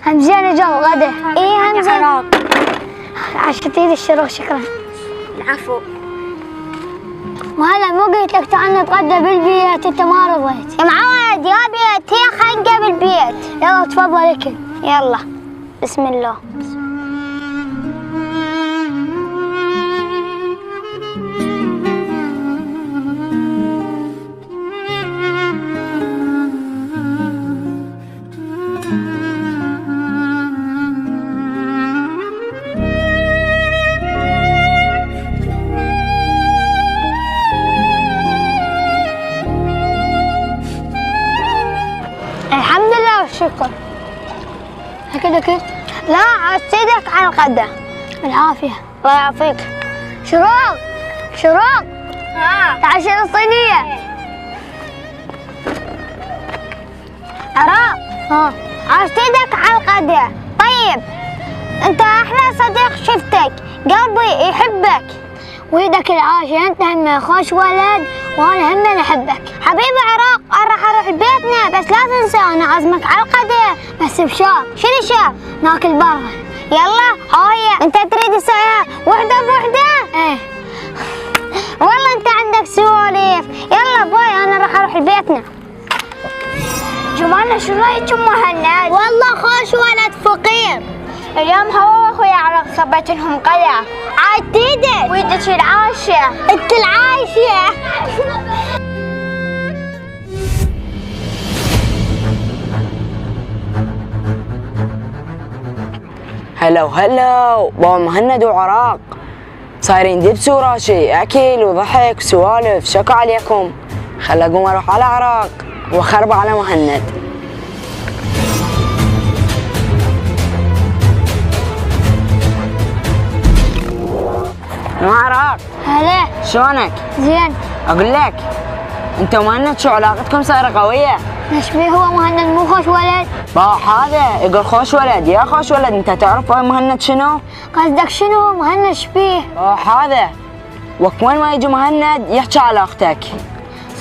همزين جو غدا. اي همزين. عشتي الشروق شكرا. العفو. وهلا مو قلت لك تعال نتغدى بالبيت انت ما رضيت. يا معود يا بيت هي خنقة بالبيت. يلا تفضل اكل. يلا بسم الله. الحمد لله والشكر. هكذا لا عسيدك على الغدا. بالعافية. الله يعافيك. شروق شروق تعال شيل الصينية. عراق عسيدك على الغدا. طيب انت احلى صديق شفتك، قلبي يحبك. ويدك العافية انت هم خوش ولد وانا هم احبك. حبيبي عراق انا راح اروح بيتنا بس لا تنسى انا عازمك على الغدا. بس بشرط. شنو شرط؟ ناكل برا. يلا هاي انت تريد تسويها وحده بوحده؟ ايه والله انت عندك سواليف. يلا باي انا راح اروح لبيتنا. جمالنا شو رايك ام مهند؟ والله خوش ولد فقير. اليوم هو واخويا عراق صبيت لهم قلع. عاد تيدك ويدك العاشية. انت العايشة. هلا وهلا بابا مهند وعراق، صايرين دبس وراشي اكل وضحك وسوالف. شكو عليكم؟ خل اقوم اروح على عراق واخرب على مهند. يا عراق هلا شلونك؟ زين. اقول لك انت ومهند شو علاقتكم صايره قويه؟ نشبيه هو مهند مو خوش ولد. بابا هذا يقول خوش ولد. يا خوش ولد انت تعرف وين مهند شنو؟ قصدك شنو مهند شبيه؟ بابا هذا وقت وين ما يجي مهند يحكي على اختك.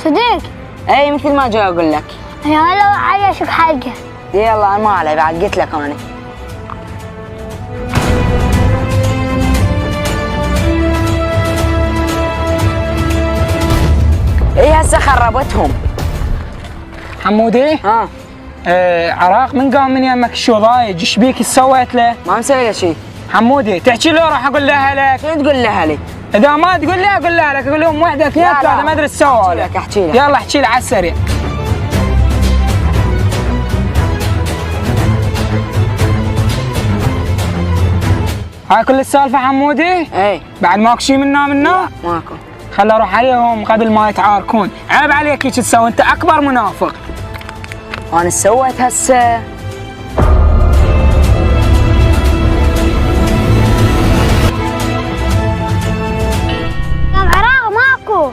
صدق؟ اي مثل ما جاي اقول لك. يا هلا وعيشك حلقه. يلا انا ما علي بعد قلت لك انا. اي هسه خربتهم. حمودي؟ ها عراق من قام من يمك شو ضايج؟ ايش بيك ايش سويت له؟ ما مسوي له شيء. حمودي تحكي له راح اقول لها لك. شنو تقول لها لي؟ اذا ما تقول لي اقول لها لك. اقول لهم واحده اثنين ثلاثه ما ادري ايش سووا. احكي لك احكي لك. يلا احكي له على السريع. هاي كل السالفه حمودي؟ اي بعد ماكو شيء منا؟ ماكو. خل اروح عليهم قبل ما يتعاركون. عيب عليك هيك تسوي، انت اكبر منافق. انا ايش سويت هسه؟ عراق ماكو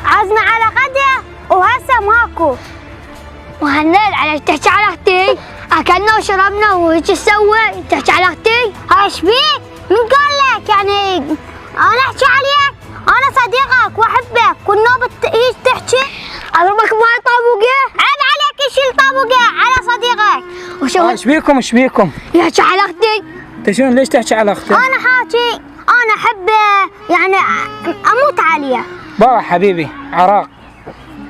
عزمة على غدا وهسه ماكو. مهند على تحكي على اختي؟ اكلنا وشربنا وهيك تسوي تحكي على اختي؟ هاي ايش بيك؟ من قال لك يعني انا احكي عليك؟ انا صديقك واحبك والنوبة هيك تحكي؟ اضربك بهاي طابوقه؟ عيب عليك يشيل طابوقه على صديقك. وشو ايش بيكم ايش بيكم؟ يحكي على اختي؟ انت شلون ليش تحكي على اختك؟ انا حاكي انا احبه يعني اموت عليه. بابا حبيبي عراق،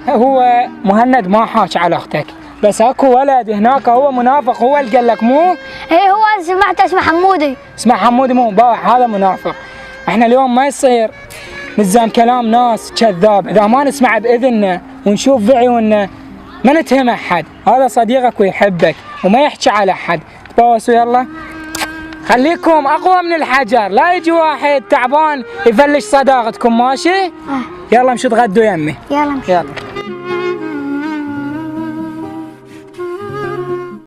هو مهند ما حاكي على اختك، بس اكو ولد هناك هو منافق هو اللي قال لك مو؟ ايه هو سمعت اسمه حمودي. اسمه حمودي مو بابا هذا منافق. احنا اليوم ما يصير نلزم كلام ناس كذاب، اذا ما نسمع باذننا ونشوف بعيوننا ما نتهم احد. هذا صديقك ويحبك وما يحكي على احد. تبوسوا يلا. خليكم اقوى من الحجر، لا يجي واحد تعبان يفلش صداقتكم. ماشي؟ يلا امشوا تغدوا يمي. يلا يلا.